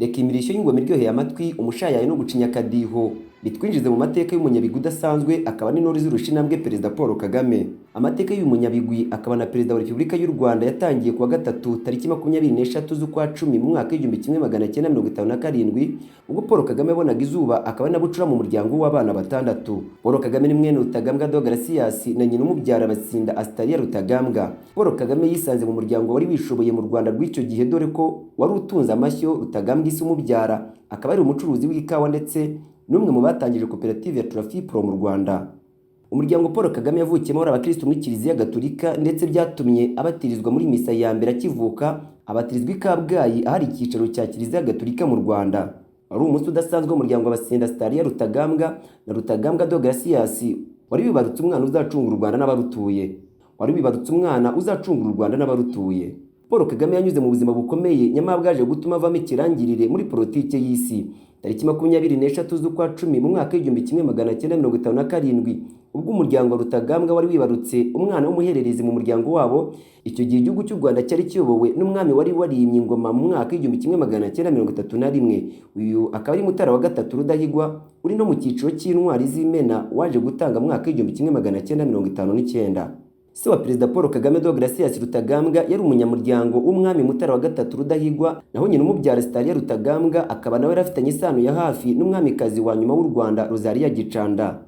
reka imirishyo y'ingoma iryoheye amatwi umushayayo no gucinya akadiho bitwinjize mu mateka y'umunyabigwi udasanzwe akaba n'intore z'urusha intambwe Perezida Paul Kagame. Amateka y'uyu munyabigwi akaba na Perezida wa Repubulika y'u Rwanda yatangiye kuwa gatatu tariki 24 z'ukwa 10 mu mwaka w'1957 ubwo Paul Kagame yabonaga izuba akaba nabucura mu muryango w'abana batandatu. Paul Kagame ni mwene Rutagambwa Deogratias na nyina umubyara Batsinda Astaria Rutagambwa. Paul Kagame yisanze mu muryango wari wishoboye mu Rwanda rw'icyo gihe dore ko wari utunze amashyo Rutagambwa isi umubyara akaba ari umucuruzi w'ikawa ndetse n'umwe mu batangije koperative ya Trafipro mu Rwanda. Umuryango Paul Kagame yavukiyemo ari abakristo muri Kiliziya Gatolika ndetse byatumye abatirizwa muri misa ya mbere akivuka abatirizwa i Kabgayi ahari icyicaro cya Kiliziya Gatolika mu Rwanda. Ari umunsi udasanzwe umuryango wa Batsinda Astaria Rutagambwa na Rutagambwa Deogratias wari bibarutse umwana uzacungura u Rwanda n'abarutuye. Paul Kagame yanyuze mu buzima bukomeye nyamara bwaje gutuma avamo ikirangirire muri politike y'isi. Tariki 24 z'ukwa 10 mu mwaka w'1957 ubwo umuryango wa Rutagambwa wari wibarutse umwana w'umuhererezi mu muryango wabo. Icyo gihe igihugu cy'u Rwanda cyari kiyobowe n'umwami wari warimye ingoma mu mwaka w'1931. Uyu akaba ari Mutara wa gatatu Rudahigwa uri no mu cyiciro cy'intwari z'Imena waje gutanga mu mwaka w'1959. Se wa Perezida Paul Kagame Deogratias Rutagambwa yari umunyamuryango w'umwami Mutara wa gatatu Rudahigwa, naho nyina umubyara Astaria Rutagambwa akaba nawe yarafitanye isano ya hafi n'umwamikazi wa nyuma w'u Rwanda Rosalia Gicanda.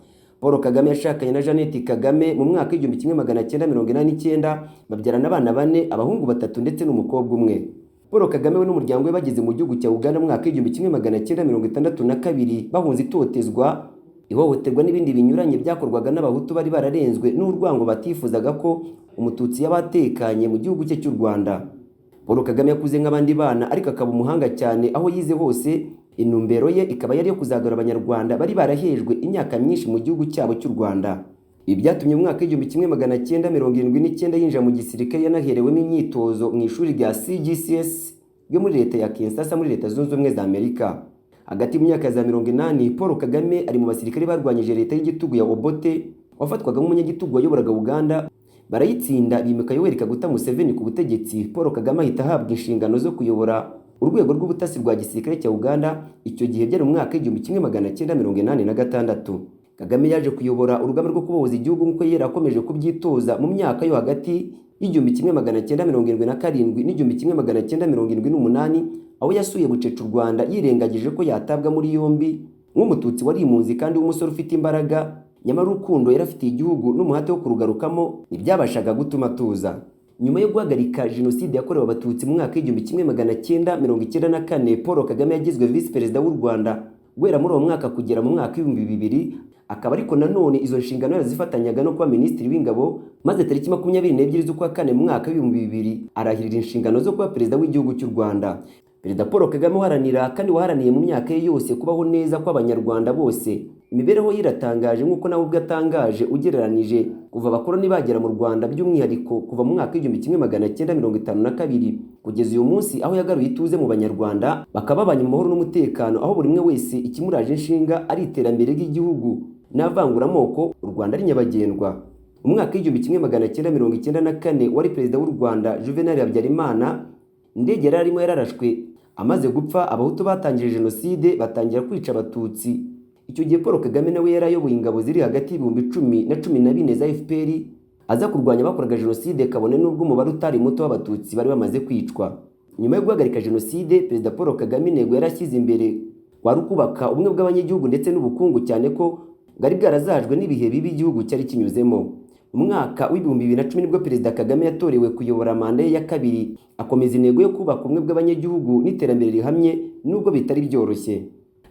Paul Kagame yashakanye na Jeannette Kagame mu mwaka w'1989 babyarana abana 4, abahungu 3 ndetse n'umukobwa umwe. Paul Kagame we n'umuryango we bageze mu gihugu cya Uganda mu mwaka w'1962 bahunze itotezwa, ihohoterwa n'ibindi binyuranye byakorwaga n'abahutu bari bararenzwe n'urwango batifuzaga ko umututsi yabatekanye mu gihugu cye cy'u Rwanda. Paul Kagame yakuze nk'abandi bana ariko akaba umuhanga cyane aho yize hose. Intumbero ye ikaba yari yo kuzagarura abanyarwanda bari barahejwe imyaka myinshi mu gihugu cyabo cy'u Rwanda. Ibi byatumye mu mwaka w'1979 yinjira mu gisirikare yanaherewemo imyitozo mu ishuri rya CGCS ryo muri leta ya Kansas muri Leta Zunze Ubumwe za Amerika. Hagati mu myaka ya 80 Paul Kagame ari mu basirikare barwanyije leta y'igitugu ya Obote wafatwaga nk'umunyagitugu wayoboraga Uganda, barayitsinda bimika Yoweri Kaguta Museveni ku butegetsi. Paul Kagame ahita ahabwa inshingano zo kuyobora urwego rw'ubutasi rwa gisirikare cya Uganda. Icyo gihe byari mu mwaka w'1986. Kagame yaje kuyobora urugamba rwo kubohoza igihugu nk'uko yari akomeje kubyitoza mu myaka yo hagati y'1977 n'1978 aho yasuye bucece u Rwanda yirengagije ko yatabwa muri yombi nk'umututsi wari impunzi kandi w'umusore ufite imbaraga, nyamara urukundo yarafitiye igihugu n'umuhate wo kurugarukamo ntibyabashaga gutuma tuza. Nyuma yo guhagarika jenoside yakorewe abatutsi mu mwaka w'1994 Paul Kagame yagizwe vice perezida w'u Rwanda guhera muri uwo mwaka kugera mu mwaka w'2000. Akaba ariko nanone izo nshingano yarazifatanyaga no kuba minisitiri w'ingabo, maze tariki 22 z'ukwa 4 mu mwaka w'2000 arahirira inshingano zo kuba perezida w'igihugu cy'u Rwanda. Perezida Paul Kagame waharanira kandi waharaniye mu myaka ye yose kubaho neza kw'abanyarwanda bose. Imibereho ye iratangaje nk'uko nawe ubwo atangaje ugereranije kuva abakoloni bagera mu Rwanda, by'umwihariko kuva mu mwaka w'1952 kugeza uyu munsi aho yagaruye ituze mu banyarwanda bakaba babanye mu mahoro n'umutekano, aho buri umwe wese ikimuraje inshinga ari iterambere ry'igihugu n'avanguramoko u Rwanda ari nyabagendwa. Mu mwaka w'1994 wari perezida w'u Rwanda Juvenal Habyarimana indege yari arimo yararashwe. Amaze gupfa abahutu batangije jenoside batangira kwica abatutsi. Icyo gihe Paul Kagame nawe yarayoboye ingabo ziri hagati y'10,010 na 14 za FPR aza kurwanya abakoraga jenoside, kabone n'ubwo umubare utari muto w'abatutsi bari bamaze kwicwa. Nyuma yo guhagarika jenoside, Perezida Paul Kagame intego yarashyize imbere wari kubaka ubumwe bw'abanyagihugu ndetse n'ubukungu, cyane ko bwari bwarazajwe n'ibihe bibi igihugu cyari kinyuzemo. Mu mwaka w'2010 nibwo Perezida Kagame yatorewe kuyobora manda ye ya kabiri, akomeza intego yo kubaka ubumwe bw'abanyagihugu n'iterambere rihamye nubwo bitari byoroshye.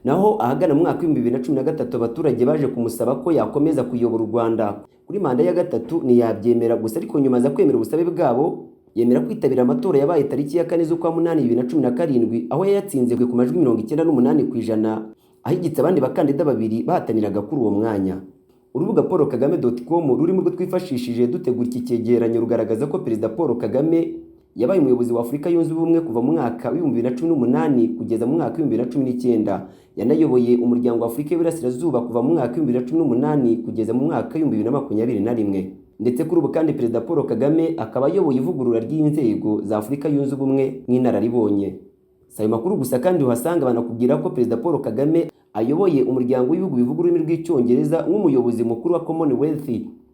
Naho ahagana mu mwaka w'2013 abaturage baje kumusaba ko yakomeza kuyobora u Rwanda kuri manda ya gatatu, ntiyabyemera. Gusa ariko nyuma za kwemera ubusabe bwabo yemera kwitabira amatora yabaye tariki ya 4 z'ukwa 8 2017 aho yatsinze ku majwi 98%, ahigitse abandi bakandida babiri bahataniraga kuri uwo mwanya. Urubuga paulkagame.com rurimo rwo twifashishije dutegura iki cyegeranyo rugaragaza ko Perezida Paul Kagame yabaye umuyobozi wa Afurika yunze ubumwe kuva mu mwaka w'2018 kugeza mu mwaka w'2019. Yanayoboye umuryango wa Afurika y'Iburasirazuba kuva mu mwaka w'2018 kugeza mu mwaka w'2021. Ndetse kuri ubu kandi Perezida Paul Kagame akaba ayoboye ivugurura ry'inzego za Afurika yunze ubumwe nk'inararibonye. Si ayo makuru gusa kandi uhasanga banakubwira ko Perezida Paul Kagame ayoboye umuryango w'ibihugu bivuga ururimi rw'icyongereza nk'umuyobozi mukuru wa Commonwealth,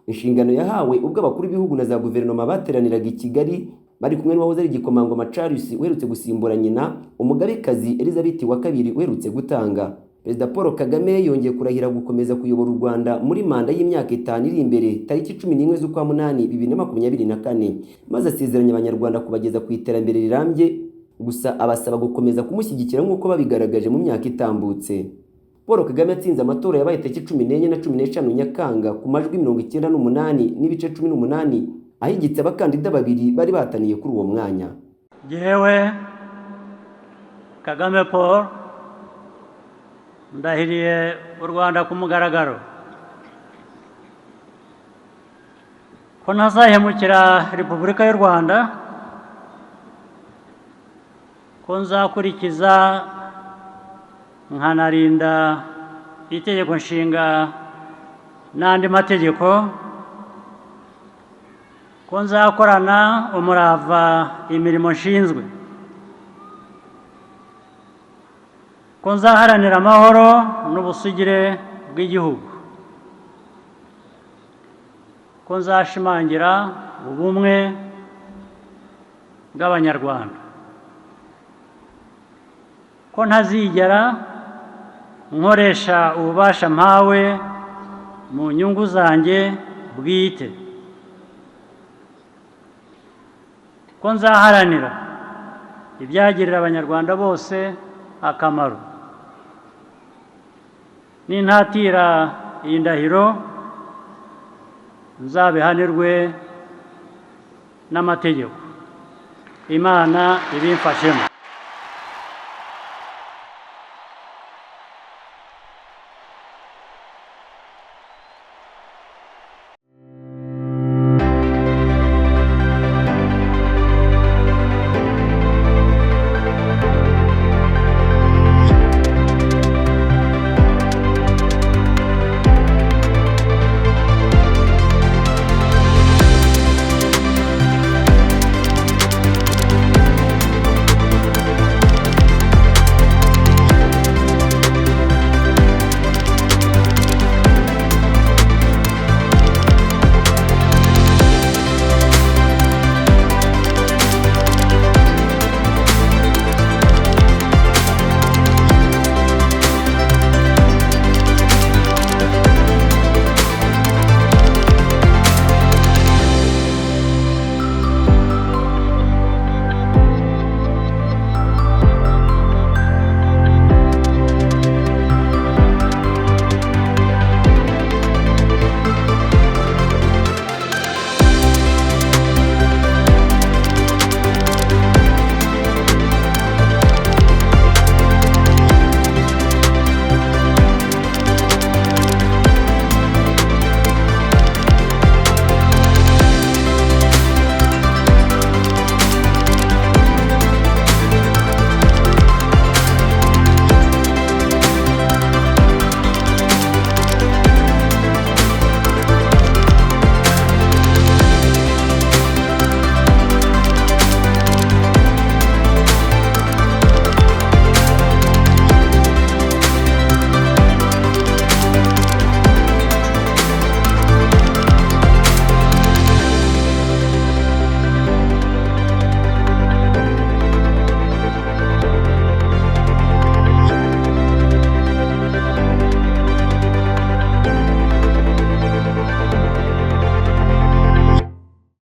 inshingano yahawe ubwo abakuru b'ibihugu na za guverinoma bateraniraga i Kigali bari kumwe n'uwahoze ari igikomangoma Charles uherutse gusimbura nyina, umugabekazi Elizabeth wa kabiri uherutse gutanga. Perezida Paul Kagame yongeye kurahira gukomeza kuyobora u Rwanda muri manda y'imyaka 5 iri imbere tariki 11 z'ukwa munani 2024, maze asezeranya abanyarwanda kubageza ku iterambere rirambye, gusa abasaba gukomeza kumushyigikira nk'uko babigaragaje mu myaka itambutse. Paul Kagame atsinze amatora yabaye tariki 14 na 15 Nyakanga ku majwi 98 n'ibice 18, ahigitse abakandida babiri bari bataniye kuri uwo mwanya. Jewe Kagame Paul ndahiriye u Rwanda ku mugaragaro ko ntazahemukira Repubulika y'u Rwanda, ko nzakurikiza nkanarinda itegeko nshinga n'andi mategeko, ko nzakorana umurava imirimo nshinzwe, ko nzaharanira amahoro n'ubusugire bw'igihugu, ko nzashimangira ubumwe bw'Abanyarwanda, ko ntazigera nkoresha ububasha mpawe mu nyungu zanjye bwite, ko nzaharanira ibyagirira Abanyarwanda bose akamaro. Nintatira iyi ndahiro nzabihanirwe n'amategeko. Imana ibimfashemo.